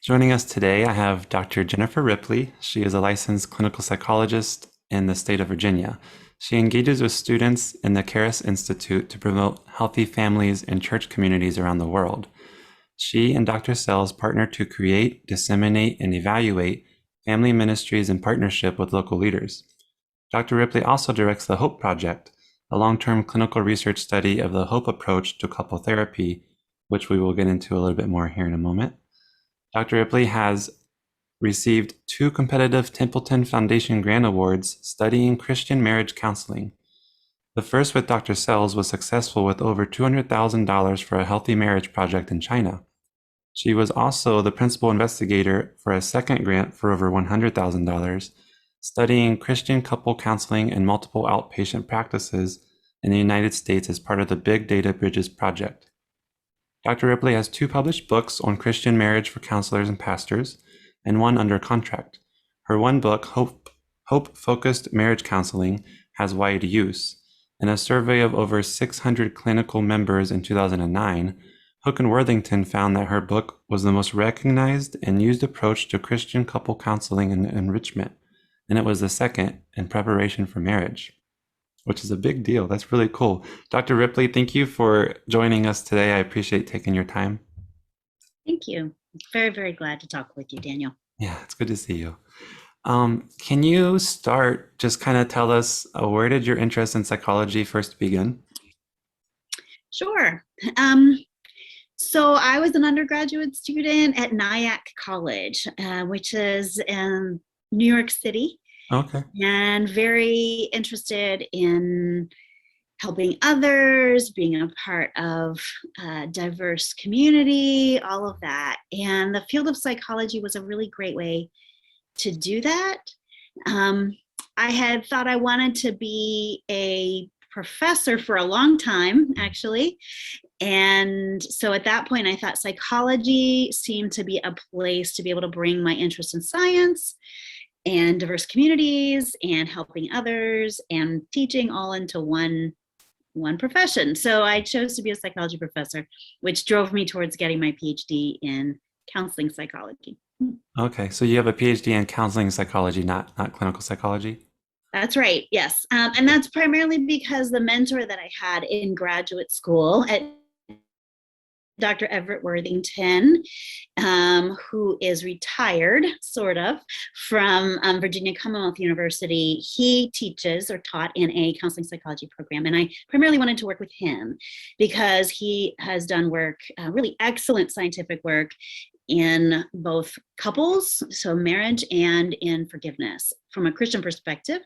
Joining us today, I have Dr. Jennifer Ripley. She is a licensed clinical psychologist in the state of Virginia. She engages with students in the KERA Institute to promote healthy families and church communities around the world. She and Dr. Sells partner to create, disseminate, and evaluate family ministries in partnership with local leaders. Dr. Ripley also directs the HOPE Project, a long-term clinical research study of the HOPE approach to couple therapy, which we will get into a little bit more here in a moment. Dr. Ripley has received 2 competitive Templeton Foundation grant awards studying Christian marriage counseling. The first with Dr. Sells was successful with over $200,000 for a healthy marriage project in China. She was also the principal investigator for a second grant for over $100,000 studying Christian couple counseling and multiple outpatient practices in the United States as part of the Big Data Bridges project. Dr. Ripley has 2 published books on Christian marriage for counselors and pastors, and 1 under contract. Her 1 book, Hope-Focused Marriage Counseling, has wide use. In a survey of over 600 clinical members in 2009, Hook and Worthington found that her book was the most recognized and used approach to Christian couple counseling and enrichment, and it was the second in preparation for marriage, which is a big deal. That's really cool. Dr. Ripley, thank you for joining us today. I appreciate taking your time. Thank you. Very, very glad to talk with you, Daniel. Yeah, it's good to see you. Can you start, just kind of tell us, where did your interest in psychology first begin? Sure. So I was an undergraduate student at Nyack College, which is in New York City, Okay. and very interested in helping others, being a part of a diverse community, all of that. And the field of psychology was a really great way to do that. I had thought I wanted to be a professor for a long time, actually. And so at that point, I thought psychology seemed to be a place to be able to bring my interest in science and diverse communities and helping others and teaching all into one profession. So I chose to be a psychology professor, which drove me towards getting my PhD in counseling psychology. Okay, so you have a PhD in counseling psychology, not clinical psychology? That's right, yes. And that's primarily because the mentor that I had in graduate school at Dr. Everett Worthington, who is retired, sort of, from Virginia Commonwealth University. He teaches or taught in a counseling psychology program. And I primarily wanted to work with him because he has done work, really excellent scientific work in both couples, so marriage, and in forgiveness from a Christian perspective.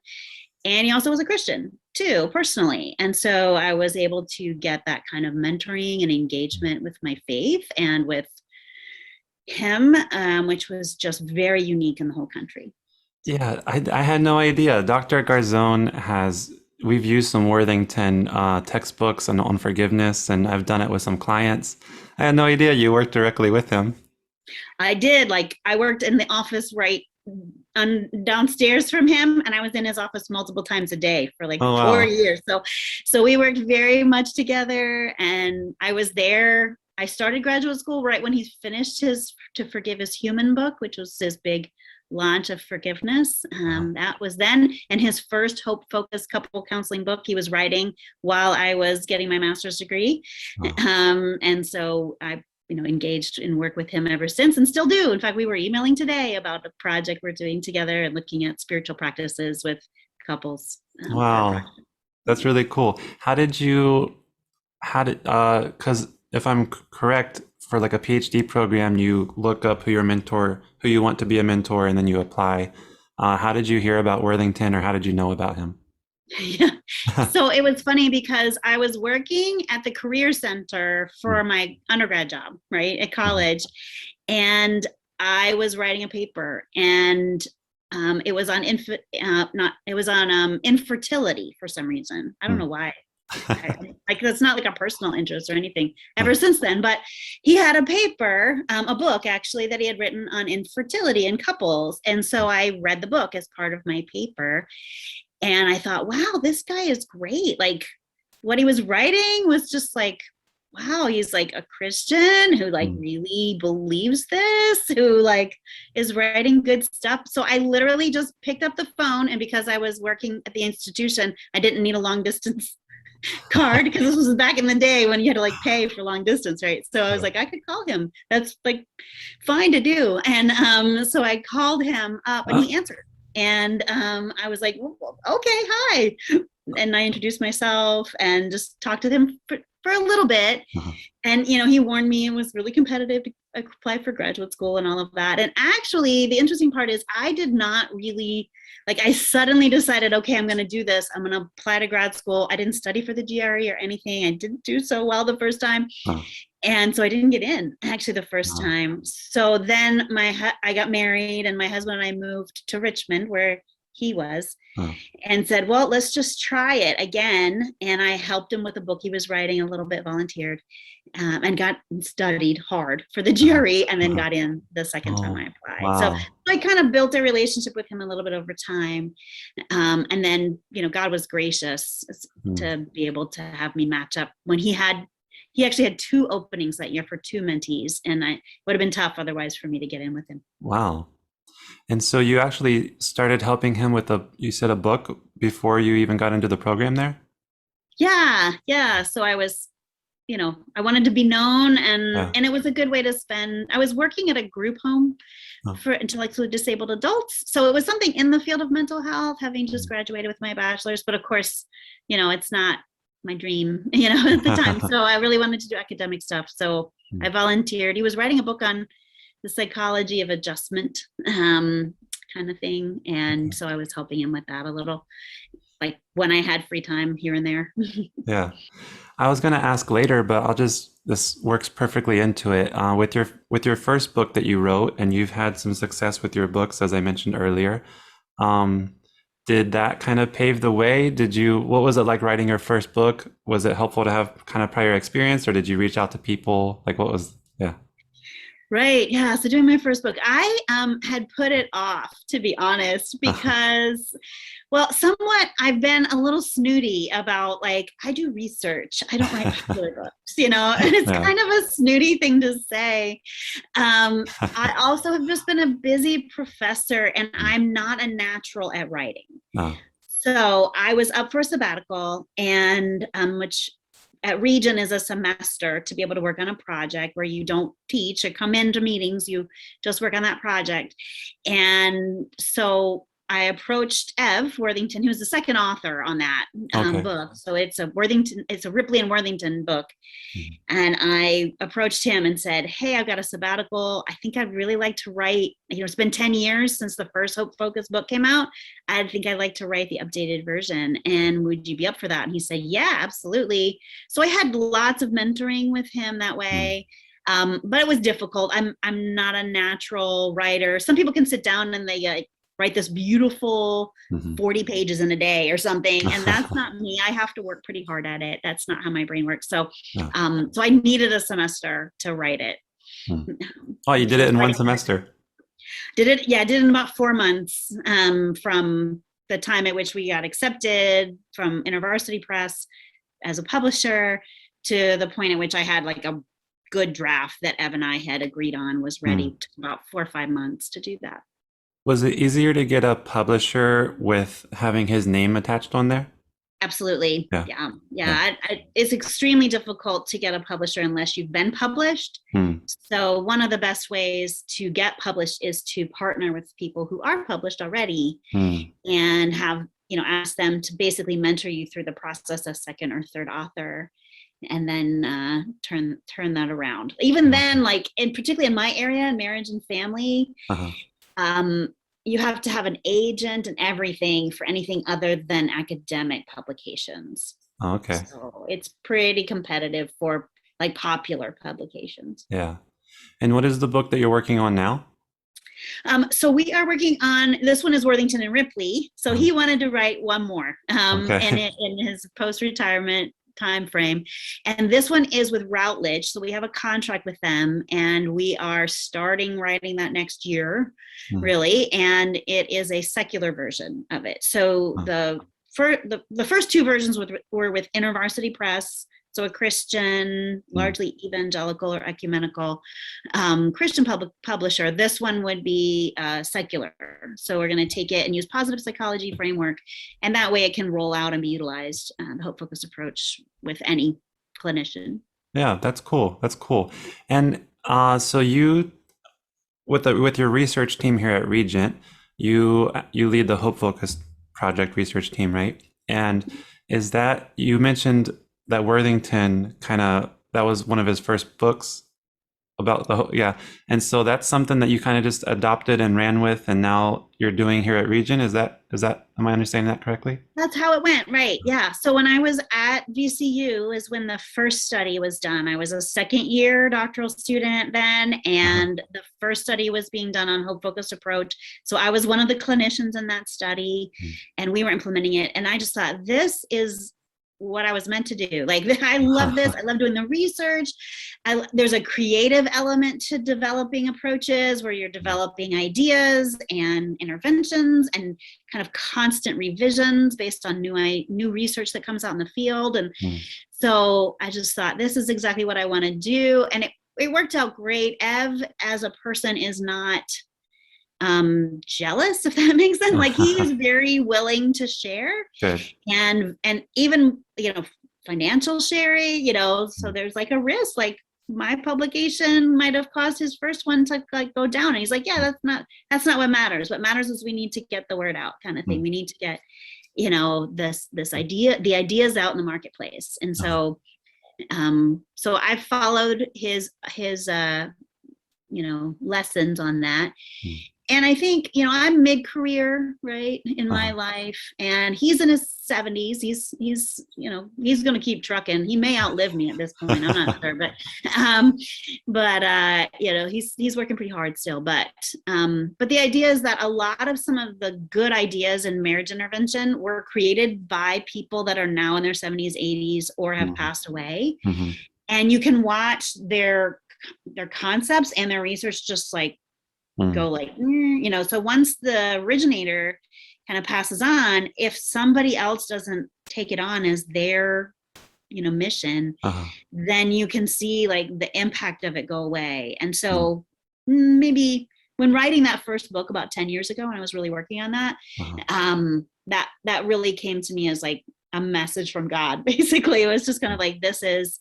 And he also was a Christian too, personally. And so I was able to get that kind of mentoring and engagement with my faith and with him, which was just very unique in the whole country. Yeah, I had no idea. Dr. Garzon we've used some Worthington textbooks on forgiveness, and I've done it with some clients. I had no idea you worked directly with him. I did. I worked in the office right downstairs from him, and I was in his office multiple times a day for Oh, 4 years. So we worked very much together, and I was there. I started graduate school right when he finished his To Forgive Is Human book, which was his big launch of forgiveness. That was then, and his first hope-focused couple counseling book he was writing while I was getting my master's degree. And so I engaged in work with him ever since and still do. In fact, we were emailing today about a project we're doing together and looking at spiritual practices with couples. Wow, that's really cool. Because if I'm correct, for like a PhD program, you look up who you want to be a mentor, and then you apply. How did you hear about Worthington, or how did you know about him? Yeah. So it was funny because I was working at the Career Center for my undergrad job, right, at college. And I was writing a paper, and it was on infertility for some reason. I don't know why. That's not like a personal interest or anything ever since then, but he had a paper, a book actually, that he had written on infertility in couples. And so I read the book as part of my paper, and I thought, wow, this guy is great. Like, what he was writing was just like wow, he's like a Christian who like Mm. really believes this, who like is writing good stuff. So I literally just picked up the phone, and because I was working at the institution, I didn't need a long distance card because this was back in the day when you had to like pay for long distance, right? So I was like, I could call him. That's like fine to do. And so I called him up and he answered. And I was like, well, okay, hi. And I introduced myself and just talked to him for a little bit. Uh-huh. And, you know, he warned me it was really competitive to apply for graduate school and all of that. And actually, the interesting part is I did not really, like, I suddenly decided, okay, I'm going to do this. I'm going to apply to grad school. I didn't study for the GRE or anything. I didn't do so well the first time. Uh-huh. And so I didn't get in actually the first Uh-huh. time. So then I got married, and my husband and I moved to Richmond where he was, Uh-huh. and said, well, let's just try it again. And I helped him with a book he was writing, a little bit volunteered, and got studied hard for the GRE, and then Uh-huh. got in the second time Oh, I applied. So wow. I kind of built a relationship with him a little bit over time. And then, you know, God was gracious Mm. to be able to have me match up when he actually had 2 openings that year for 2 mentees, and it would have been tough otherwise for me to get in with him. Wow. And so you actually started helping him with you said a book before you even got into the program there? Yeah. So I was, you know, I wanted to be known, Yeah. and it was a good way to spend. I was working at a group home Oh. for intellectually disabled adults. So it was something in the field of mental health, having just Mm. graduated with my bachelor's, but of course, you know, it's not my dream, you know, at the time. So I really wanted to do academic stuff. So I Mm. volunteered. He was writing a book on the psychology of adjustment, kind of thing. And Okay. so I was helping him with that a little, like when I had free time here and there. Yeah. I was going to ask later, but this works perfectly into it. With your first book that you wrote, and you've had some success with your books, as I mentioned earlier. Um, did that kind of pave the way? What was it like writing your first book? Was it helpful to have kind of prior experience, or did you reach out to people? Like yeah. Right. Yeah. So doing my first book, I had put it off, to be honest, because, well, somewhat I've been a little snooty about, like, I do research. I don't write popular books, you know, and it's Yeah. kind of a snooty thing to say. I also have just been a busy professor, and I'm not a natural at writing. Oh. So I was up for a sabbatical, and which at Regent is a semester to be able to work on a project where you don't teach or come into meetings, you just work on that project. And so I approached Ev Worthington, who's the second author on that Okay. book. So it's a Ripley and Worthington book. Mhm. And I approached him and said, hey, I've got a sabbatical. I think I'd really like to write, you know, it's been 10 years since the first Hope Focus book came out. I think I'd like to write the updated version. And would you be up for that? And he said, yeah, absolutely. So I had lots of mentoring with him that Mm. way. But it was difficult. I'm not a natural writer. Some people can sit down and they write this beautiful Mhm. 40 pages in a day or something. And that's not me. I have to work pretty hard at it. That's not how my brain works. So, Yeah. so I needed a semester to write it. Mm. Oh, you did So I it was in one writing, semester. I did it in about 4 months, from the time at which we got accepted from InterVarsity Press as a publisher to the point at which I had like a good draft that Ev and I had agreed on was ready. Mm. Took about 4 or 5 months to do that. Was it easier to get a publisher with having his name attached on there? Absolutely. Yeah. Yeah. It's extremely difficult to get a publisher unless you've been published. Mm. So one of the best ways to get published is to partner with people who are published already Mm. and have, you know, ask them to basically mentor you through the process as second or third author, and then turn that around. Even then, like, in particularly in my area, marriage and family, Uh-huh. you have to have an agent and everything for anything other than academic publications. Oh, okay. So it's pretty competitive for like popular publications. Yeah. And what is the book that you're working on now? So we are working on, this one is Worthington and Ripley. So Uh-huh. he wanted to write one more Okay. in his post-retirement time frame. And this one is with Routledge. So we have a contract with them, and we are starting writing that next year, Mm. really. And it is a secular version of it. So Oh. the first 2 versions were with InterVarsity Press. So a Christian, largely evangelical or ecumenical Christian publisher. This one would be secular. So we're going to take it and use positive psychology framework, and that way it can roll out and be utilized, the hope focused approach, with any clinician. Yeah, that's cool. That's cool. And so you, with your research team here at Regent, you lead the Hope Focused Project research team, right? And is that, you mentioned that Worthington that was one of his first books about yeah. And so that's something that you kind of just adopted and ran with, and now you're doing here at Regent. Is that, am I understanding that correctly? That's how it went, right? Yeah. So when I was at VCU is when the first study was done. I was a second year doctoral student then, and the first study was being done on hope focused approach. So I was one of the clinicians in that study, and we were implementing it. And I just thought, this is what I was meant to do. Like, I love this. I love doing the research. There's a creative element to developing approaches where you're developing ideas and interventions and kind of constant revisions based on new research that comes out in the field. And so I just thought, this is exactly what I want to do. And it worked out great. Ev, as a person, is not jealous, if that makes sense. Like, he is very willing to share. Good. And even, financial sharing, so there's like a risk, like my publication might have caused his first one to like go down. And he's like, yeah, that's not what matters. What matters is we need to get the word out, kind of thing. We need to get, the ideas out in the marketplace. And so, so I followed his lessons on that. And I think, I'm mid-career, right, in my life, and he's in his 70s. He's going to keep trucking. He may outlive me at this point. I'm not sure, but he's working pretty hard still. But the idea is that a lot of some of the good ideas in marriage intervention were created by people that are now in their 70s, 80s, or have passed away. And you can watch their concepts and their research just like go like, so once the originator kind of passes on, if somebody else doesn't take it on as their, mission, then you can see like the impact of it go away. And so maybe when writing that first book about 10 years ago, when I was really working on that, that really came to me as like a message from God. Basically, it was just kind of like, this is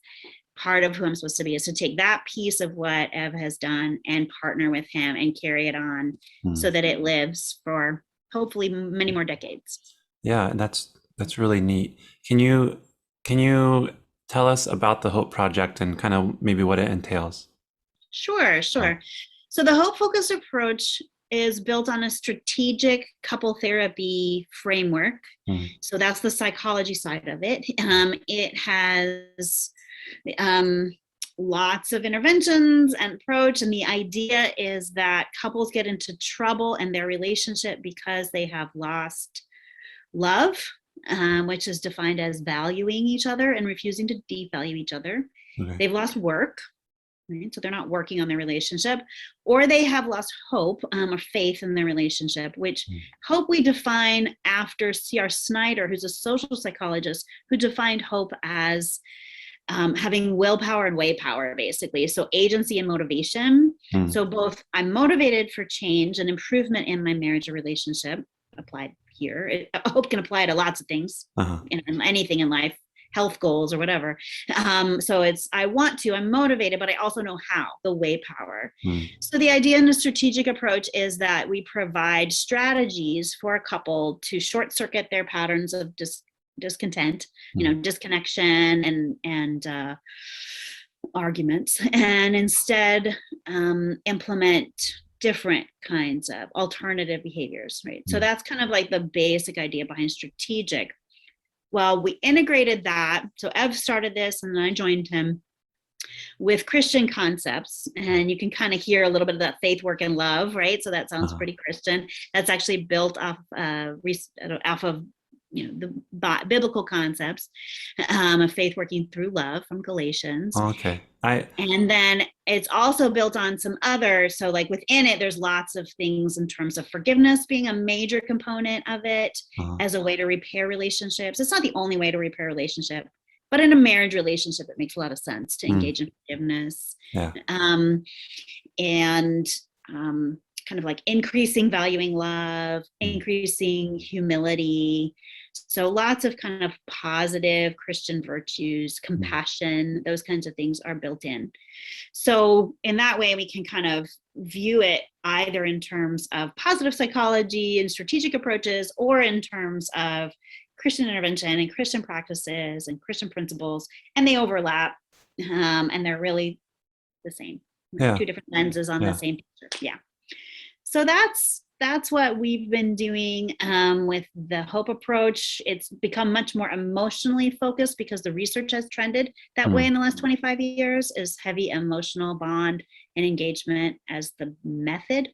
part of who I'm supposed to be, is to take that piece of what Ev has done and partner with him and carry it on so that it lives for hopefully many more decades. Yeah, and that's really neat. Can you tell us about the Hope Project and kind of maybe what it entails? Sure. So the Hope Focused approach is built on a strategic couple therapy framework. So that's the psychology side of it. It has lots of interventions and approach, and the idea is that couples get into trouble in their relationship because they have lost love, which is defined as valuing each other and refusing to devalue each other. They've lost work, right? So they're not working on their relationship, or they have lost hope or faith in their relationship, which hope we define after C.R. Snyder, who's a social psychologist, who defined hope as having willpower and way power, basically. So agency and motivation. So both, I'm motivated for change and improvement in my marriage or relationship, applied here. Hope can apply to lots of things, in anything in life, health goals or whatever. So I'm motivated, but I also know how, the way power. So the idea in the strategic approach is that we provide strategies for a couple to short circuit their patterns of discontent, disconnection and arguments, and instead implement different kinds of alternative behaviors, right? So that's kind of like the basic idea behind strategic. Well, we integrated that. So Ev started this, and then I joined him with Christian concepts, and you can kind of hear a little bit of that faith, work, and love, right? So that sounds pretty Christian. That's actually built off of the biblical concepts of faith working through love from Galatians. Okay. And then it's also built on some other, so like within it, there's lots of things in terms of forgiveness being a major component of it as a way to repair relationships. It's not the only way to repair relationship. but in a marriage relationship, it makes a lot of sense to Mm. engage in forgiveness. Yeah. And kind of like increasing valuing love, increasing humility. So lots of kind of positive Christian virtues, compassion, those kinds of things are built in. So in that way, we can kind of view it either in terms of positive psychology and strategic approaches, or in terms of Christian intervention and Christian practices and Christian principles, and they overlap, and they're really the same. Yeah. Two different lenses on Yeah. the same picture. Yeah. So that's what we've been doing with the Hope approach. It's become much more emotionally focused because the research has trended that way in the last 25 years, is heavy emotional bond and engagement as the method.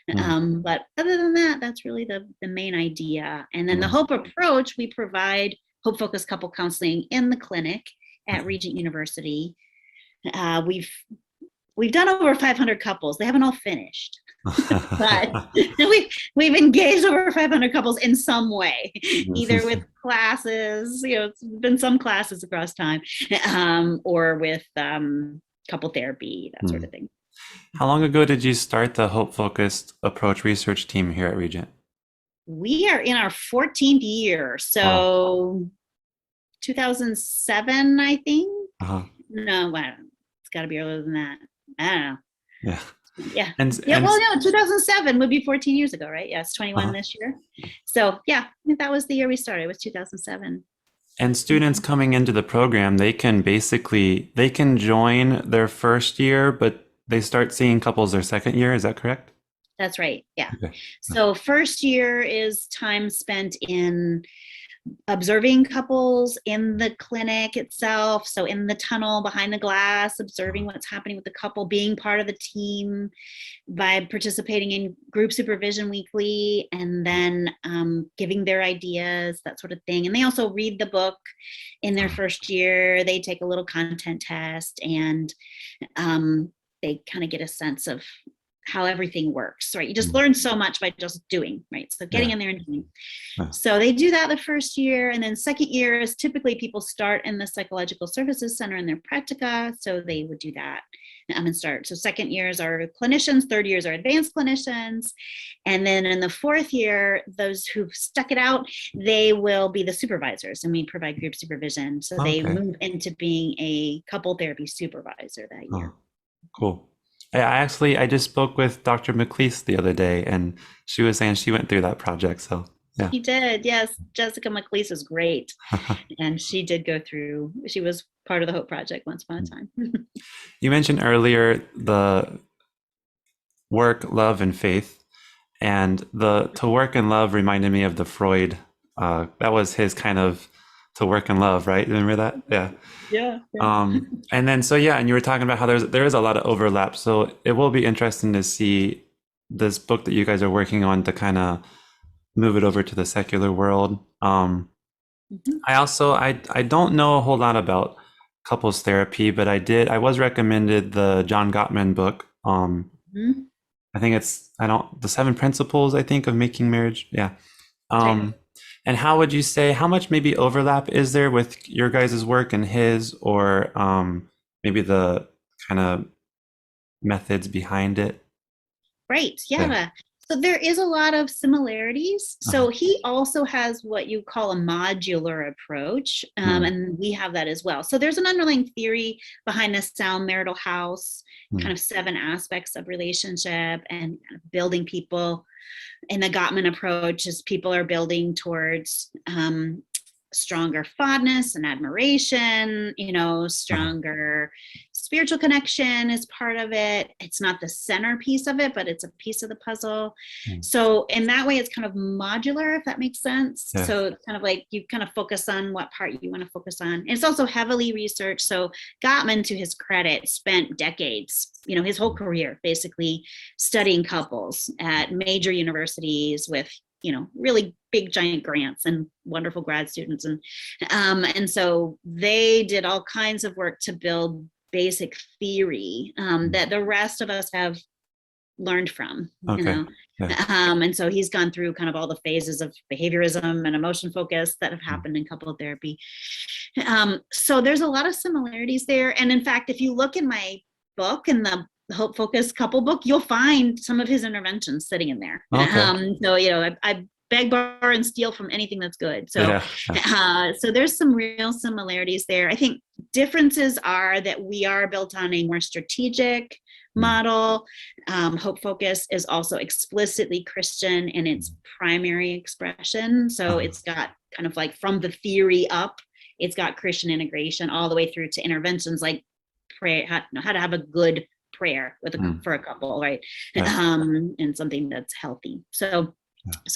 But other than that, that's really the main idea. And then the Hope approach, we provide Hope focused couple counseling in the clinic at Regent University. We've done over 500 couples. They haven't all finished. But we've engaged over 500 couples in some way, either with classes, it's been some classes across time, or with couple therapy, that sort of thing. How long ago did you start the Hope Focused Approach research team here at Regent? We are in our 14th year, so 2007, I think. No, it's got to be earlier than that. I don't know. Yeah. Yeah. Well, no, 2007 would be 14 years ago, right? Yeah, it's 21 this year. So yeah, that was the year we started. It was 2007. And students coming into the program, they can join their first year, but they start seeing couples their second year. Is that correct? That's right. Yeah. Okay. So first year is time spent in observing couples in the clinic itself, so in the tunnel behind the glass, observing what's happening with the couple, being part of the team by participating in group supervision weekly, and then giving their ideas, that sort of thing. And they also read the book in their first year. They take a little content test, and they kind of get a sense of how everything works, right? You just learn so much by just doing, right? So getting in there and doing. So they do that the first year, and then second year is typically people start in the Psychological Services Center in their practica, so they would do that and start. So second years are clinicians, third years are advanced clinicians, and then in the fourth year, those who've stuck it out, they will be the supervisors, and we provide group supervision. So they move into being a couple therapy supervisor that year. Cool. I just spoke with Dr. McLeese the other day, and she was saying she went through that project. So yeah. She did. Yes. Jessica McLeese is great. And she was part of the Hope Project once upon a time. You mentioned earlier the work, love, and faith. And to work and love reminded me of the Freud. That was his kind of to work and love, right? Remember that? Yeah. Yeah. And then, and you were talking about how there is a lot of overlap. So it will be interesting to see this book that you guys are working on to kind of move it over to the secular world. I don't know a whole lot about couples therapy, but I was recommended the John Gottman book. I think the 7 principles, I think, of making marriage. Yeah. And how would you say, how much maybe overlap is there with your guys' work and his, or maybe the kind of methods behind it? Right. Yeah. So there is a lot of similarities. So he also has what you call a modular approach, and we have that as well. So there's an underlying theory behind the sound marital house, kind of 7 aspects of relationship and kind of building people. In the Gottman approach, as people are building towards stronger fondness and admiration, stronger spiritual connection is part of it. It's not the centerpiece of it, but it's a piece of the puzzle. So in that way, it's kind of modular, if that makes sense. So it's kind of like you kind of focus on what part you want to focus on. And it's also heavily researched. So Gottman, to his credit, spent decades, his whole career basically studying couples at major universities with really big giant grants and wonderful grad students. And so they did all kinds of work to build basic theory that the rest of us have learned from, you Okay. know. Yeah. And so he's gone through kind of all the phases of behaviorism and emotion focus that have Mm. happened in couple therapy. So there's a lot of similarities there. And in fact, if you look in my book, in the Hope Focus couple book, you'll find some of his interventions sitting in there. Okay. So, you know, I beg, borrow, and steal from anything that's good. So, Yeah. Yeah. so there's some real similarities there. I think differences are that we are built on a more strategic model. Hope Focus is also explicitly Christian in its primary expression. So it's got kind of like from the theory up, it's got Christian integration all the way through to interventions like prayer, how to have a good prayer with for a couple, right? Yeah. And something that's healthy. So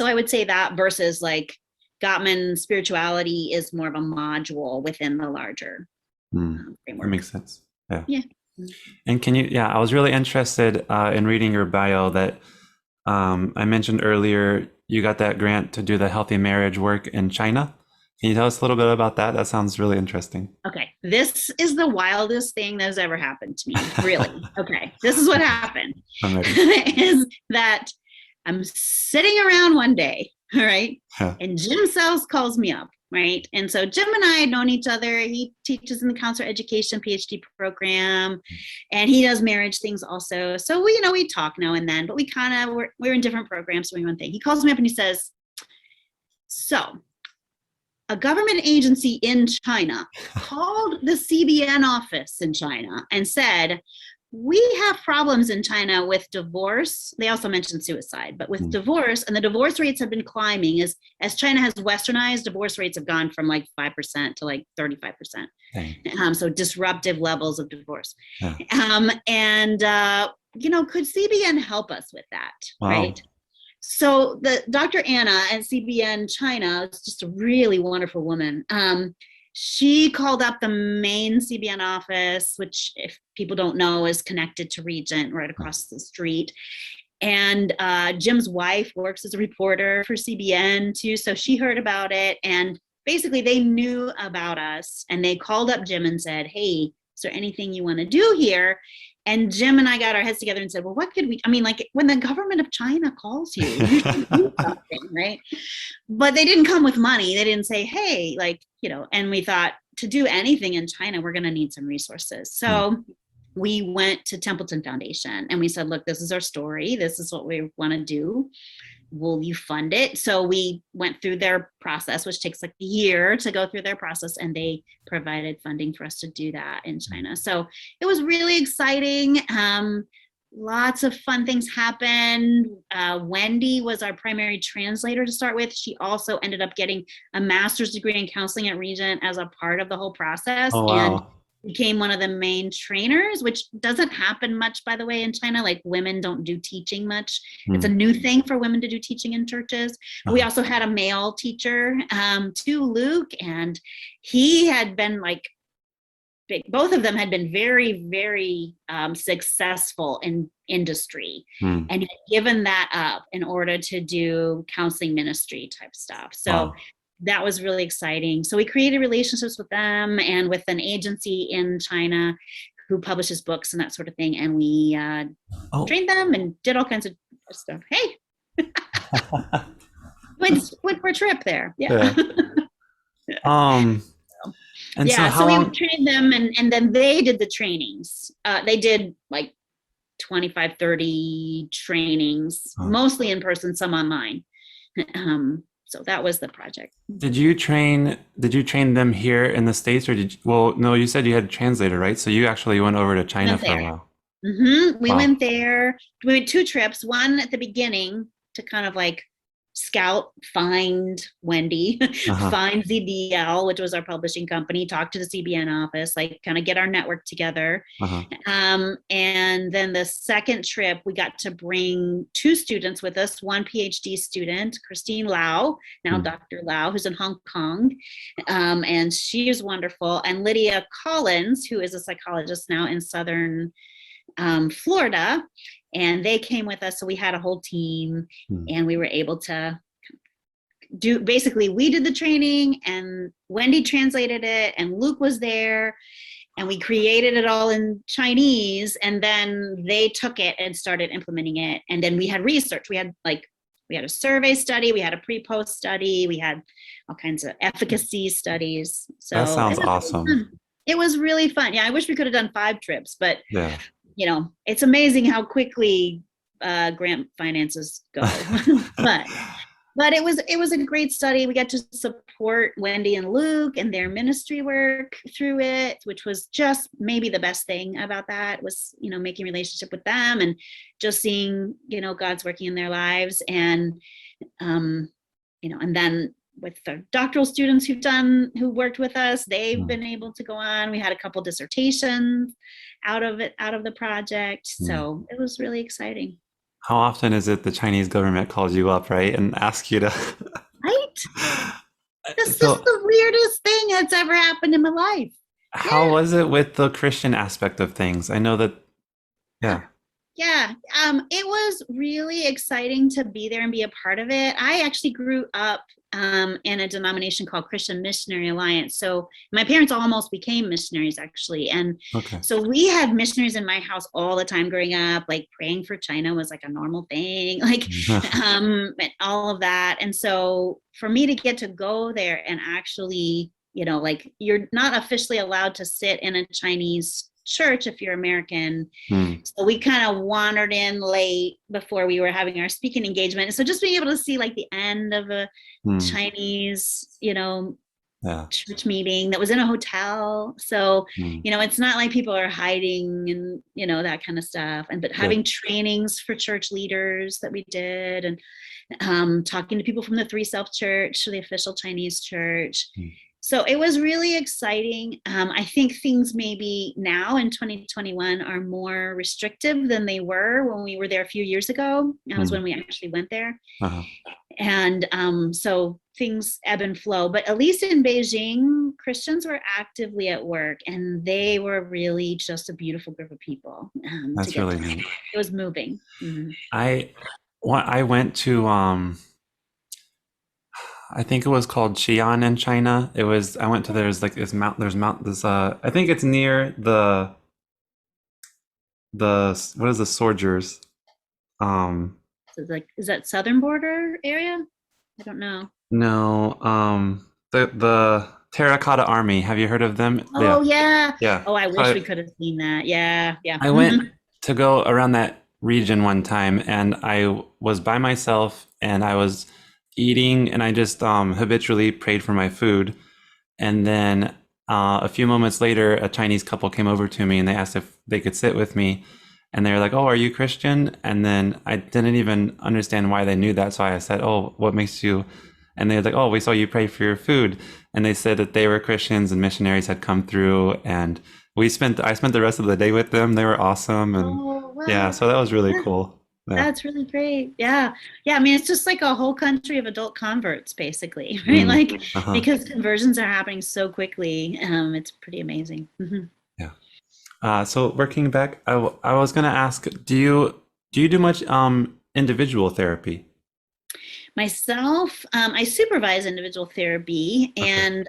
I would say that versus like Gottman spirituality is more of a module within the larger That framework. makes sense. Yeah. Yeah. And can you, I was really interested in reading your bio that I mentioned earlier, you got that grant to do the healthy marriage work in China. Can you tell us a little bit about that? That sounds really interesting. Okay. This is the wildest thing that has ever happened to me, really. Okay. This is what happened. I'm ready. Is that I'm sitting around one day, all right? Yeah. And Jim Sells calls me up, right? And so Jim and I had known each other. He teaches in the counselor education PhD program, and he does marriage things also. So we, you know, we talk now and then, but we kind of we're in different programs doing one thing. He calls me up and he says, so a government agency in China called the CBN office in China and said, we have problems in China with divorce. They also mentioned suicide, but with divorce, and the divorce rates have been climbing as China has westernized, divorce rates have gone from like 5% to like 35%. So disruptive levels of divorce. Yeah. You know, could CBN help us with that, Wow. right? So the Dr. Anna at CBN China is just a really wonderful woman. She called up the main CBN office, which if people don't know is connected to Regent right across the street. And Jim's wife works as a reporter for CBN too. So she heard about it and basically they knew about us and they called up Jim and said, hey, is there anything you want to do here? And Jim and I got our heads together and said, well, what could we, I mean, like when the government of China calls you, you should do something, right? But they didn't come with money. They didn't say, hey, like, you know, and we thought to do anything in China, we're going to need some resources. So we went to Templeton Foundation and we said, look, this is our story. This is what we want to do. Will you fund it? So we went through their process, which takes like a year to go through their process, and they provided funding for us to do that in China. So it was really exciting. Lots of fun things happened. Wendy was our primary translator to start with. She also ended up getting a master's degree in counseling at Regent as a part of the whole process. Oh, wow. And became one of the main trainers, which doesn't happen much, by the way, in China. Like women don't do teaching much. It's a new thing for women to do teaching in churches. We also had a male teacher too, Luke, and he had been like, both of them had been very, very successful in industry and had given that up in order to do counseling ministry type stuff. So that was really exciting. So we created relationships with them and with an agency in China who publishes books and that sort of thing. And we trained them and did all kinds of stuff. Hey, went for a trip there. Yeah. And yeah, so we trained them and then they did the trainings. They did like 25, 30 trainings, mostly in person, some online. So that was the project. Did you train them here in the States or no, you said you had a translator, right? So you actually went over to China for a while. We went there. We went 2 trips, one at the beginning to kind of like scout, find Wendy, find ZDL, which was our publishing company, talk to the CBN office, like kind of get our network together. And then the second trip, we got to bring 2 students with us, one PhD student, Christine Lau, now Dr. Lau, who's in Hong Kong. And she is wonderful. And Lydia Collins, who is a psychologist now in Southern Florida, and they came with us. So we had a whole team and we were able to we did the training and Wendy translated it and Luke was there and we created it all in Chinese, and then they took it and started implementing it. And then we had research. We had a survey study, we had a pre-post study, we had all kinds of efficacy studies. That So sounds awesome. it was really fun. Yeah, I wish we could have done 5 trips, but Yeah. it's amazing how quickly grant finances go. but it was a great study. We got to support Wendy and Luke and their ministry work through it, which was just maybe the best thing about that, was making relationship with them and just seeing God's working in their lives. And and then with the doctoral students who worked with us, they've been able to go on. We had a couple dissertations out of the project, so it was really exciting. How often is it the Chinese government calls you up, right, and asks you to? Right? This is So, the weirdest thing that's ever happened in my life. how was it with the Christian aspect of things? I know that, yeah. Yeah, it was really exciting to be there and be a part of it. I actually grew up in a denomination called Christian Missionary Alliance. So my parents almost became missionaries, actually. And Okay. so we had missionaries in my house all the time growing up. Like praying for China was like a normal thing, and all of that. And so for me to get to go there and actually, you're not officially allowed to sit in a Chinese church if you're American. So we kind of wandered in late before we were having our speaking engagement. So just being able to see like the end of a Chinese, church meeting that was in a hotel. So, it's not like people are hiding and, that kind of stuff. But having trainings for church leaders that we did, and talking to people from the Three Self Church, the official Chinese church. So it was really exciting. I think things maybe now in 2021 are more restrictive than they were when we were there a few years ago. That was when we actually went there. And so things ebb and flow. But at least in Beijing, Christians were actively at work, and they were really just a beautiful group of people. That's really neat. It was moving. I went to I think it was called Xi'an in China. I went to there's I think it's near the what is the Soldiers? So is that southern border area? I don't know. No, the Terracotta Army. Have you heard of them? Oh yeah. Yeah. Oh, I wish we could have seen that. Yeah. I went to go around that region one time, and I was by myself, and I was eating, and I just habitually prayed for my food. And then a few moments later, a Chinese couple came over to me, and they asked if they could sit with me. And they were like, "Oh, are you Christian?" And then I didn't even understand why they knew that. So I said, "Oh, what makes you?" And they were like, "Oh, we saw you pray for your food." And they said that they were Christians and missionaries had come through. And I spent the rest of the day with them. They were awesome. And wow. Yeah, so that was really cool. Yeah. That's really great. Yeah. I mean, it's just like a whole country of adult converts, basically, right? Because conversions are happening so quickly. It's pretty amazing. Yeah. So working back, I was going to ask, do you do much individual therapy? Myself, I supervise individual therapy, and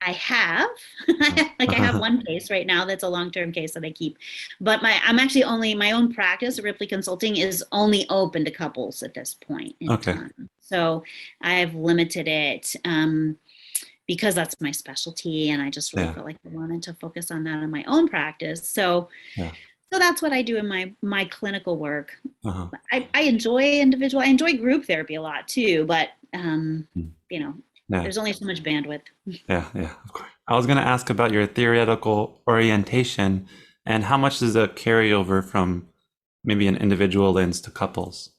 I have I have one case right now that's a long-term case that I keep, but I'm actually my own practice, Ripley Consulting, is only open to couples at this point in time. So I've limited it because that's my specialty, and I just really felt like I wanted to focus on that in my own practice. So that's what I do in my clinical work. I enjoy individual. I enjoy group therapy a lot too, but there's only so much bandwidth. Yeah, of course. I was going to ask about your theoretical orientation and how much does it carry over from maybe an individual lens to couples?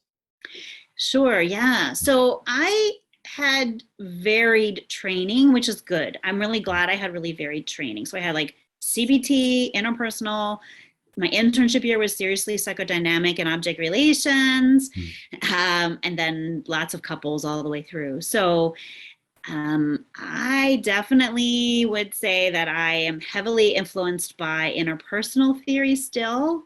Sure, yeah. So I had varied training, which is good. I'm really glad I had really varied training. So I had like CBT, interpersonal. My internship year was seriously psychodynamic and object relations, and then lots of couples all the way through. So I definitely would say that I am heavily influenced by interpersonal theory still.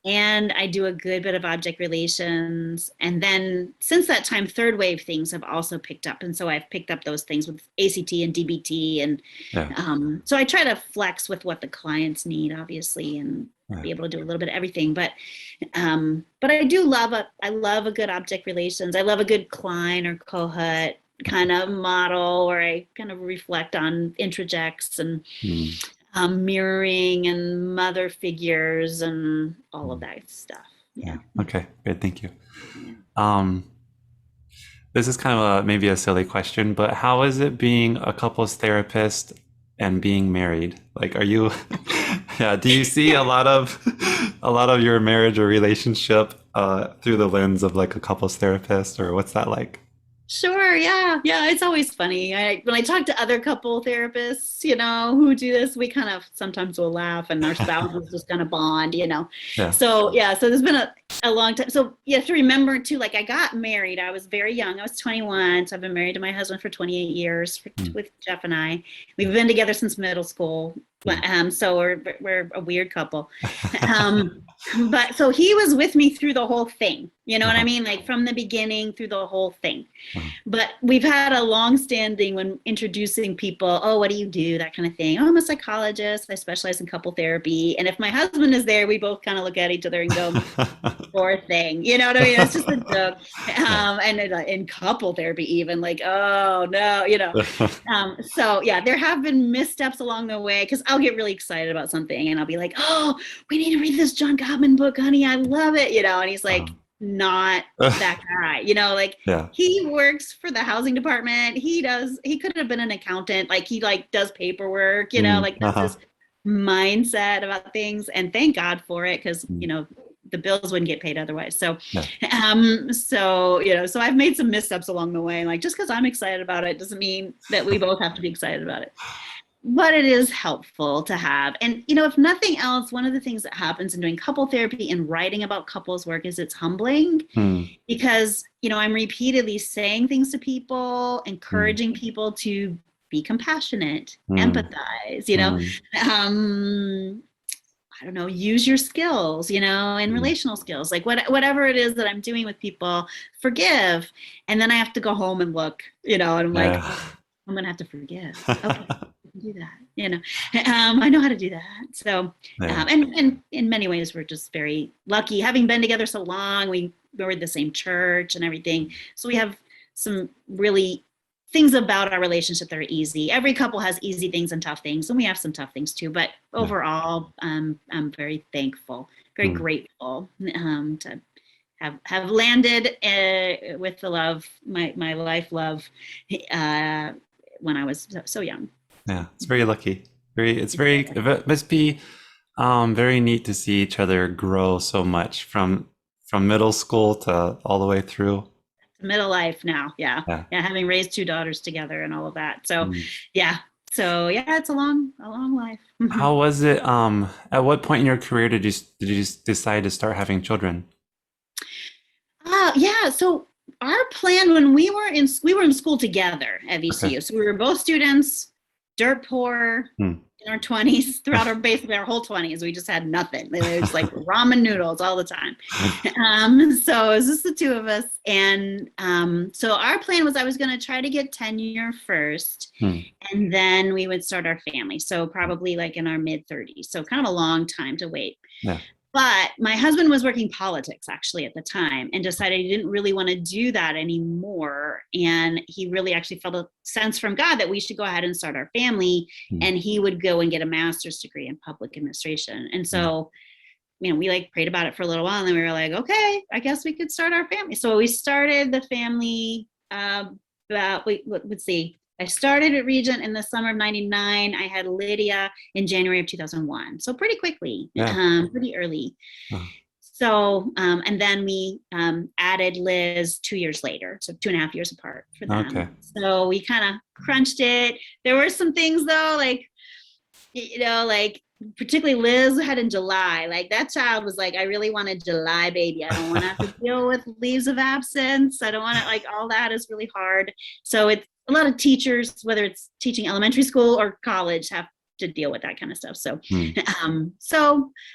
and I do a good bit of object relations. And then since that time, third wave things have also picked up. And so I've picked up those things with ACT and DBT. And Yeah. so I try to flex with what the clients need, obviously, and be able to do a little bit of everything. But I do love I love a good object relations. I love a good Klein or Kohut kind of model where I kind of reflect on introjects and mirroring and mother figures and all of that stuff. Yeah. Okay, great. Thank you. This is kind of maybe a silly question, but how is it being a couples therapist and being married? Like, are you, yeah, do you see a lot of your marriage or relationship through the lens of like a couples therapist, or what's that like? Sure. Yeah. Yeah. It's always funny. When I talk to other couple therapists, who do this, we kind of sometimes will laugh and our spouses just kind of bond. Yeah. So, yeah. So there's been a long time. So you have to remember too, like I got married. I was very young. I was 21. So I've been married to my husband for 28 years with Jeff and I. We've been together since middle school. So we're a weird couple. But so he was with me through the whole thing, what I mean? Like from the beginning through the whole thing. But we've had a long standing when introducing people, oh, what do you do? That kind of thing. Oh, I'm a psychologist. I specialize in couple therapy. And if my husband is there, we both kind of look at each other and go, poor thing. You know what I mean? It's just a joke. And in couple therapy, even like, oh no, so yeah, there have been missteps along the way because I'll get really excited about something and I'll be like, oh, we need to read this John Gottman book, honey. I love it. And he's like, not that guy, he works for the housing department. He could have been an accountant. Like he does paperwork, like that's his mindset about things. And thank God for it. Cause the bills wouldn't get paid otherwise. So, so I've made some missteps along the way. Like just cause I'm excited about it doesn't mean that we both have to be excited about it. But it is helpful to have. And, if nothing else, one of the things that happens in doing couple therapy and writing about couples work is it's humbling because, I'm repeatedly saying things to people, encouraging people to be compassionate, empathize, I don't know, use your skills, and relational skills, like whatever it is that I'm doing with people, forgive. And then I have to go home and look, and I'm like, oh, I'm going to have to forgive. Okay. Do that, I know how to do that. So, and in many ways, we're just very lucky having been together so long. We were in the same church and everything. So we have some really things about our relationship that are easy. Every couple has easy things and tough things, and we have some tough things too. But overall, I'm very thankful, very grateful to have landed with the love, my life love, when I was so young. Yeah, it's very lucky. It must be very neat to see each other grow so much from middle school to all the way through. Middle life now, yeah, having raised 2 daughters together and all of that. So, it's a long life. How was it? At what point in your career did you decide to start having children? So our plan when we were in school together at VCU, so we were both students. Dirt poor in our 20s, throughout basically our whole 20s. We just had nothing. It was like ramen noodles all the time. So it was just the two of us. And so our plan was I was going to try to get tenure first, and then we would start our family. So probably like in our mid 30s. So kind of a long time to wait. Yeah. But my husband was working politics actually at the time and decided he didn't really want to do that anymore. And he really actually felt a sense from God that we should go ahead and start our family. And he would go and get a master's degree in public administration. And so, we prayed about it for a little while and then we were like, okay, I guess we could start our family. So we started the family let's see. I started at Regent in the summer of 99. I had Lydia in January of 2001. So pretty quickly, pretty early. So, and then we added Liz 2 years later. So 2.5 years apart for them. Okay. So we kind of crunched it. There were some things though, like particularly Liz had in July, like that child was like, I really want a July baby. I don't want to have to deal with leaves of absence. I don't want to all that is really hard. So it's a lot of teachers, whether it's teaching elementary school or college, have deal with that kind of stuff. So, Mm.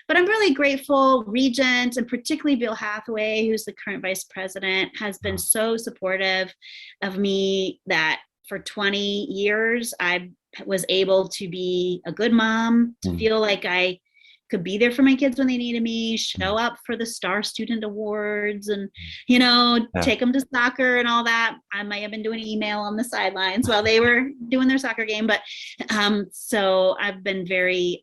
but I'm really grateful. Regent, and particularly Bill Hathaway, who's the current vice president, has been so supportive of me that for 20 years, I was able to be a good mom, to feel like I could be there for my kids when they needed me, show up for the Star Student Awards, and, take them to soccer and all that. I might have been doing email on the sidelines while they were doing their soccer game. But so I've been very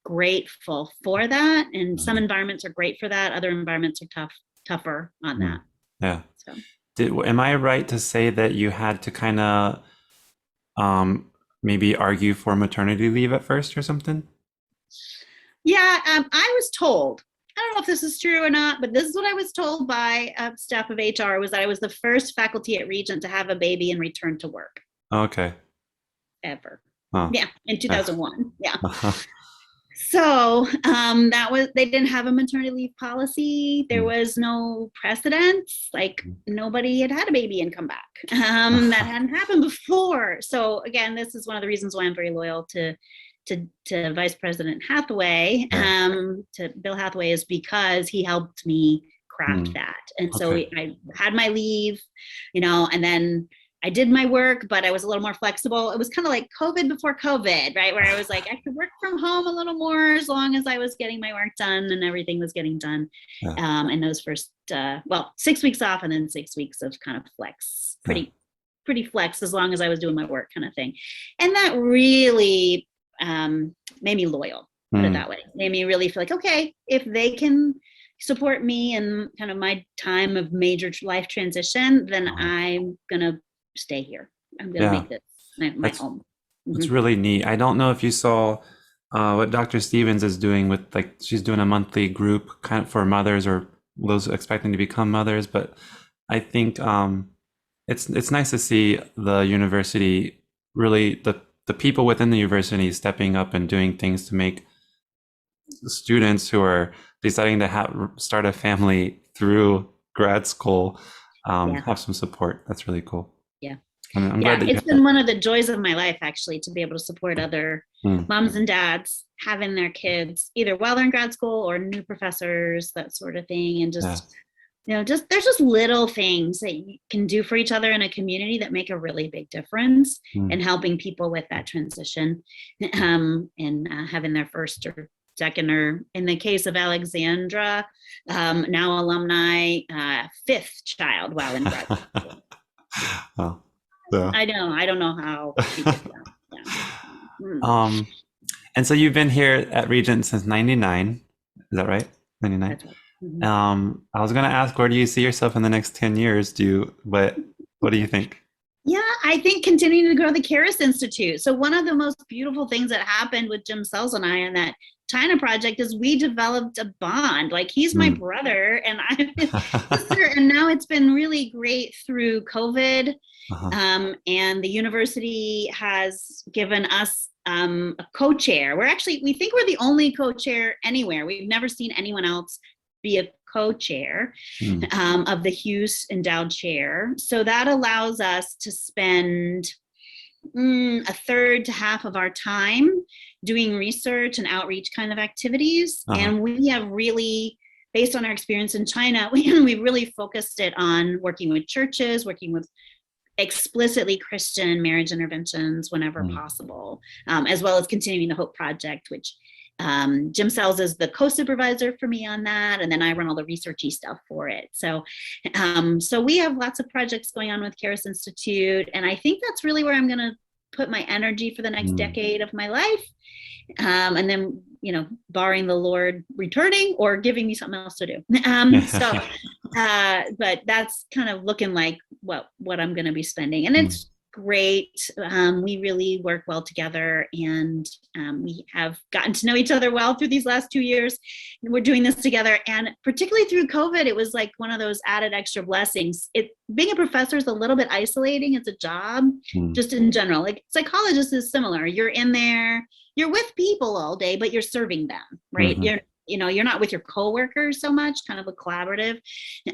grateful for that. And some environments are great for that. Other environments are tougher on that. Yeah. So. Am I right to say that you had to kind of maybe argue for maternity leave at first or something? Yeah, I was told, I don't know if this is true or not, but this is what I was told by staff of HR, was that I was the first faculty at Regent to have a baby and return to work. Okay. Ever. Oh. Yeah, in 2001. Yeah. Uh-huh. So they didn't have a maternity leave policy. There was no precedence. Like, nobody had a baby and come back. That hadn't happened before. So again, this is one of the reasons why I'm very loyal to Vice President Hathaway, to Bill Hathaway, is because he helped me craft that. And so I had my leave, and then I did my work, but I was a little more flexible. It was kind of like COVID before COVID, right? Where I was like, I could work from home a little more as long as I was getting my work done and everything was getting done. And those first, 6 weeks off and then 6 weeks of kind of flex, pretty flex as long as I was doing my work kind of thing. And that really made me loyal, put it that way. Made me really feel like, okay, if they can support me in kind of my time of major life transition, then I'm gonna stay here. I'm gonna make this my home. It's really neat. I don't know if you saw what Dr. Stevens is doing with, like, she's doing a monthly group kind of for mothers or those expecting to become mothers, but I think it's nice to see the university, really the people within the university stepping up and doing things to make students who are deciding to start a family through grad school have some support. That's really cool. Yeah. I'm glad that it's been one of the joys of my life, actually, to be able to support other moms and dads having their kids either while they're in grad school or new professors, that sort of thing. And just, there's just little things that you can do for each other in a community that make a really big difference in helping people with that transition, and having their first or second, or in the case of Alexandra, now alumni, fifth child while in grad school. Well, I don't know how she did that. And so you've been here at Regent since 99, is that right? 99. That's right. I was going to ask, where do you see yourself in the next 10 years? What do you think? Yeah, I think continuing to grow the KERA Institute. So one of the most beautiful things that happened with Jim Sells and I in that China project is we developed a bond. Like, he's my brother and I'm his sister. And now it's been really great through COVID. And the university has given us a co-chair. We think we're the only co-chair anywhere. We've never seen anyone else be a co-chair of the Hughes Endowed Chair. So that allows us to spend a third to half of our time doing research and outreach kind of activities. And we have really, based on our experience in China, we really focused it on working with churches, working with explicitly Christian marriage interventions whenever possible, as well as continuing the Hope Project, which Jim Sells is the co-supervisor for me on that, and then I run all the researchy stuff for it. So we have lots of projects going on with KERA Institute, and I think that's really where I'm going to put my energy for the next decade of my life. And then, barring the Lord returning or giving me something else to do. But that's kind of looking like what I'm going to be spending. And it's great. We really work well together, and we have gotten to know each other well through these last 2 years. We're doing this together, and particularly through COVID, it was like one of those added extra blessings. Being a professor is a little bit isolating as a job, just in general. Like, psychologist is similar. You're in there, you're with people all day, but you're serving them, right? You're not with your coworkers so much, kind of a collaborative.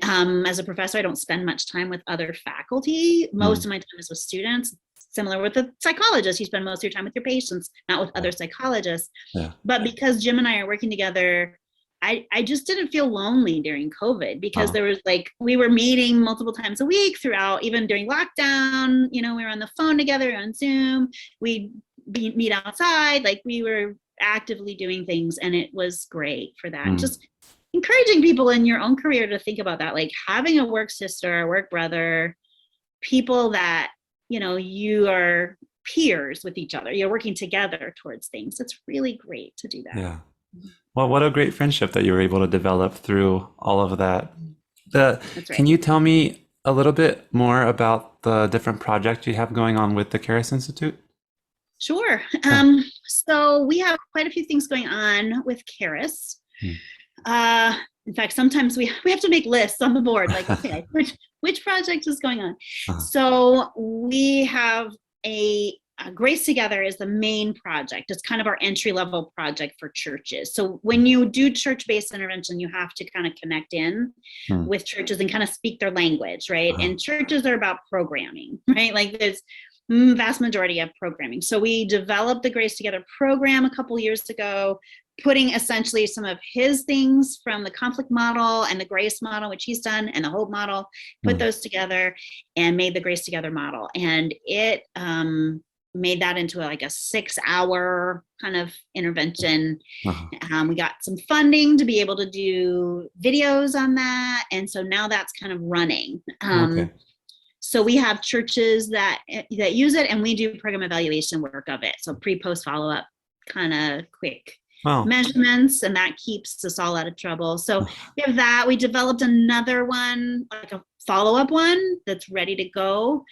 As a professor, I don't spend much time with other faculty. Most of my time is with students. similar with a psychologist. You spend most of your time with your patients, not with other psychologists. Yeah. But because Jim and I are working together, I just didn't feel lonely during COVID, because there was like, we were meeting multiple times a week throughout, even during lockdown, we were on the phone together, on Zoom, we'd meet outside, like we were actively doing things, and it was great for that. Just encouraging people in your own career to think about that, like having a work sister, a work brother, people that, you are peers with each other, you're working together towards things. It's really great to do that. Yeah. Well, what a great friendship that you were able to develop through all of that. That's right. Can you tell me a little bit more about the different projects you have going on with the KERA Institute? Sure. So we have quite a few things going on with KERAS. In fact, sometimes we have to make lists on the board, like, okay, which project is going on? So we have a Grace Together is the main project. It's kind of our entry-level project for churches. So when you do church-based intervention, you have to kind of connect in with churches and kind of speak their language, right? And churches are about programming, right? Like there's vast majority of programming. So we developed the Grace Together program a couple years ago, putting essentially some of his things from the conflict model and the grace model, which he's done, and the hope model, put those together and made the Grace Together model. And it made that into like a 6-hour kind of intervention. We got some funding to be able to do videos on that. And so now that's kind of running. So we have churches that use it, and we do program evaluation work of it. So pre-post follow-up kind of quick measurements, and that keeps us all out of trouble. So we have that. We developed another one, like a follow-up one that's ready to go,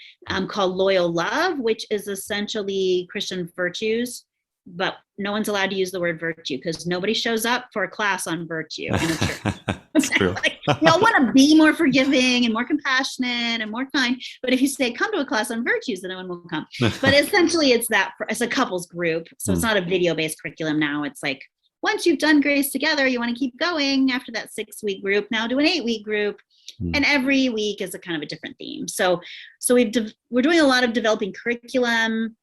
called Loyal Love, which is essentially Christian virtues, but no one's allowed to use the word virtue because nobody shows up for a class on virtue in a church. That's true. Like, we all want to be more forgiving and more compassionate and more kind, but if you say come to a class on virtues, then no one will come. But essentially it's a couples group, so it's not a video-based curriculum now. It's like, once you've done Grace Together, you want to keep going after that 6-week group, now do an 8-week group, and every week is a kind of a different theme. So we're doing a lot of developing curriculum.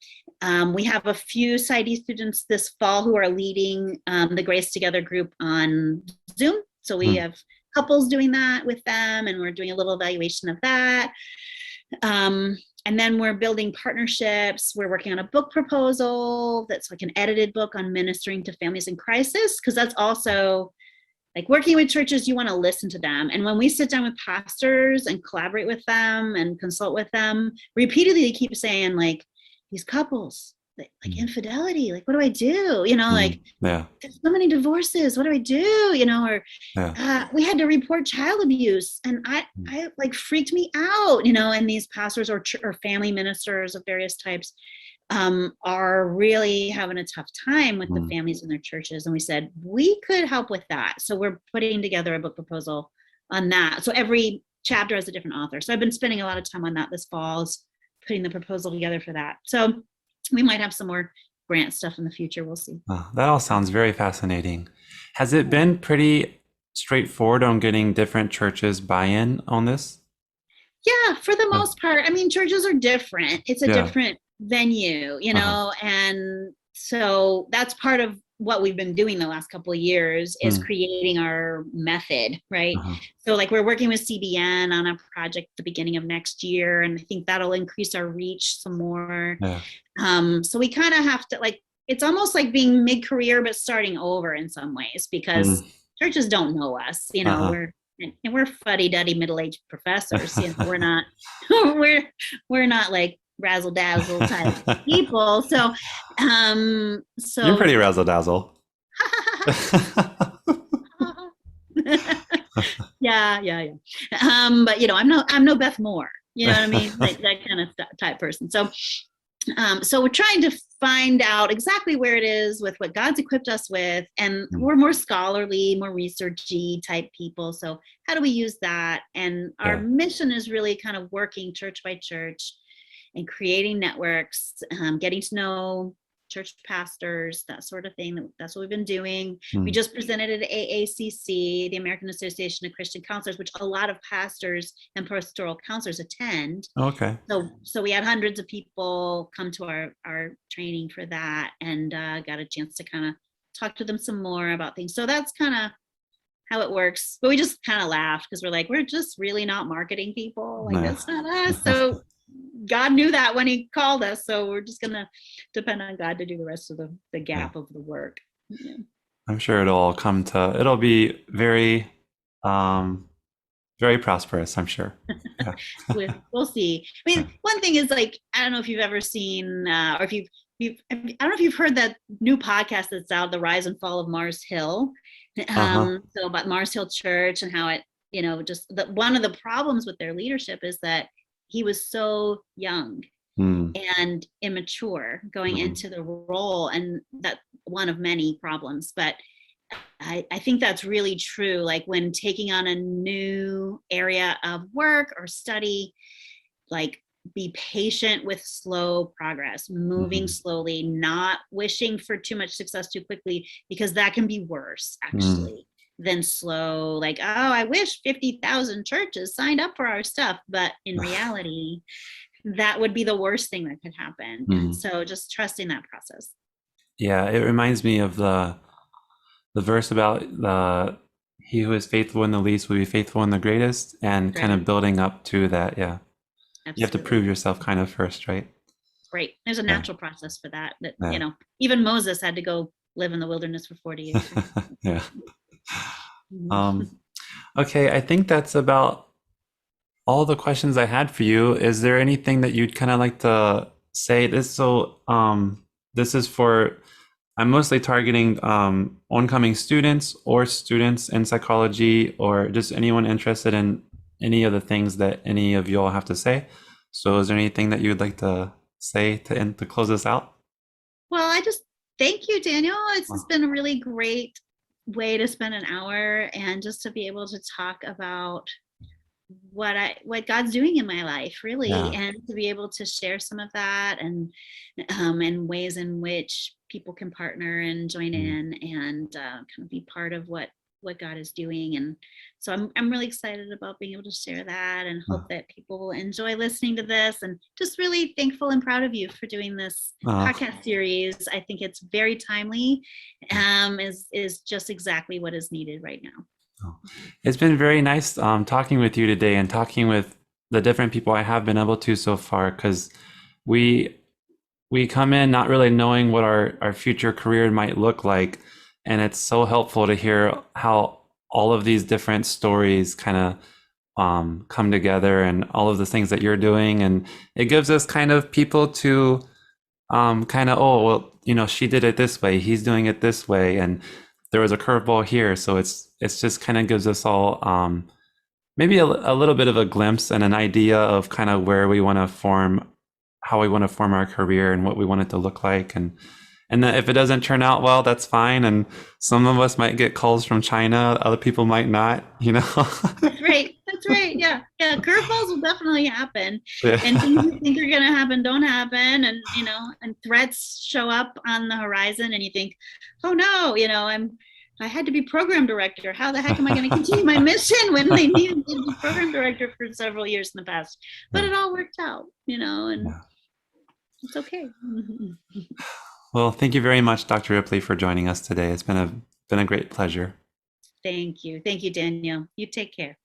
We have a few PsyD students this fall who are leading the Grace Together group on Zoom. So we have couples doing that with them, and we're doing a little evaluation of that. And then we're building partnerships. We're working on a book proposal that's like an edited book on ministering to families in crisis, because that's also like working with churches, you want to listen to them. And when we sit down with pastors and collaborate with them and consult with them, repeatedly they keep saying like, these couples, like infidelity, like what do I do? Like there's so many divorces, what do I do? Or we had to report child abuse, and I like freaked me out, and these pastors or family ministers of various types are really having a tough time with the families in their churches. And we said, we could help with that. So we're putting together a book proposal on that. So every chapter has a different author. So I've been spending a lot of time on that this fall, is putting the proposal together for that. So we might have some more grant stuff in the future. We'll see. That all sounds very fascinating. Has it been pretty straightforward on getting different churches buy-in on this? Yeah, for the most part. I mean, churches are different. It's a different venue, and so that's part of what we've been doing the last couple of years is creating our method, right? So like we're working with CBN on a project at the beginning of next year, and I think that'll increase our reach some more. So we kind of have to, like, it's almost like being mid-career but starting over in some ways, because churches don't know us, we're fuddy-duddy middle-aged professors. We're not we're not like razzle dazzle type people. So You're pretty razzle dazzle. yeah. But I'm no Beth Moore. You know what I mean? Like that kind of type person. So we're trying to find out exactly where it is with what God's equipped us with, and we're more scholarly, more researchy type people. So how do we use that? And our mission is really kind of working church by church and creating networks, getting to know church pastors, that sort of thing. That's what we've been doing. We Mm. just presented at AACC, the American Association of Christian Counselors, which a lot of pastors and pastoral counselors attend. Okay. So we had hundreds of people come to our training for that, and got a chance to kind of talk to them some more about things. So that's kind of how it works. But we just kind of laughed because we're like, we're just really not marketing people. Like, Yeah. that's not us. So God knew that when he called us. So we're just going to depend on God to do the rest of the gap of the work. Yeah. I'm sure it'll be very, very prosperous, I'm sure. Yeah. We'll see. I mean, one thing is, like, I don't know if you've ever seen, or if I don't know if you've heard that new podcast that's out, The Rise and Fall of Mars Hill. Uh-huh. So about Mars Hill Church and how it, just one of the problems with their leadership is that he was so young Mm. and immature going Mm. into the role, and that one of many problems. But I think that's really true. Like, when taking on a new area of work or study, like, be patient with slow progress, moving Mhm. slowly, not wishing for too much success too quickly, because that can be worse Mm. actually than slow. Like, oh, I wish 50,000 churches signed up for our stuff, but in reality, that would be the worst thing that could happen. And Mm. so just trusting that process. Yeah, it reminds me of the verse about the he who is faithful in the least will be faithful in the greatest, and kind of Right. building up to that. Yeah. You have to prove Absolutely. yourself kind of first, right? Right. There's a Yeah. natural process for that, Yeah. even Moses had to go live in the wilderness for 40 years, right? Yeah. Mhm. Um, okay, I think that's about all the questions I had for you. Is there anything that you'd kind of like to say? This is for, I'm mostly targeting oncoming students or students in psychology, or just anyone interested in any of the things that any of you all have to say. So is there anything that you'd like to say to end to close us out? Well, I just thank you, Daniel. It's just Well, been a really great way to spend an hour, and just to be able to talk about what God's doing in my life, really, yeah. and to be able to share some of that, and ways in which people can partner and join Mm. in, and kind of be part of what God is doing. And so I'm really excited about being able to share that, and hope that people will enjoy listening to this, and just really thankful and proud of you for doing this Uh, podcast series. I think it's very timely, is just exactly what is needed right now. Oh. It's been very nice talking with you today and talking with the different people I have been able to so far, because we we come in not really knowing what our future career might look like. And it's so helpful to hear how all of these different stories kind of come together, and all of the things that you're doing. And it gives us kind of people to kind of, oh, well, she did it this way, he's doing it this way, and there was a curveball here. So it's just kind of gives us all maybe a little bit of a glimpse and an idea of kind of where we want to form, how we want to form our career and what we want it to look like. And that if it doesn't turn out well, that's fine. And some of us might get calls from China, other people might not. That's right. That's right. Yeah. Yeah. Curveballs will definitely happen. And things Yeah. you think are going to happen don't happen. And threats show up on the horizon, and you think, oh no, I had to be program director. How the heck am I going to continue my mission when they needed me to be program director for several years in the past? But Yeah. it all worked out, and Yeah. it's okay. Well, thank you very much, Dr. Ripley, for joining us today. It's been a great pleasure. Thank you. Thank you, Danielle. You take care.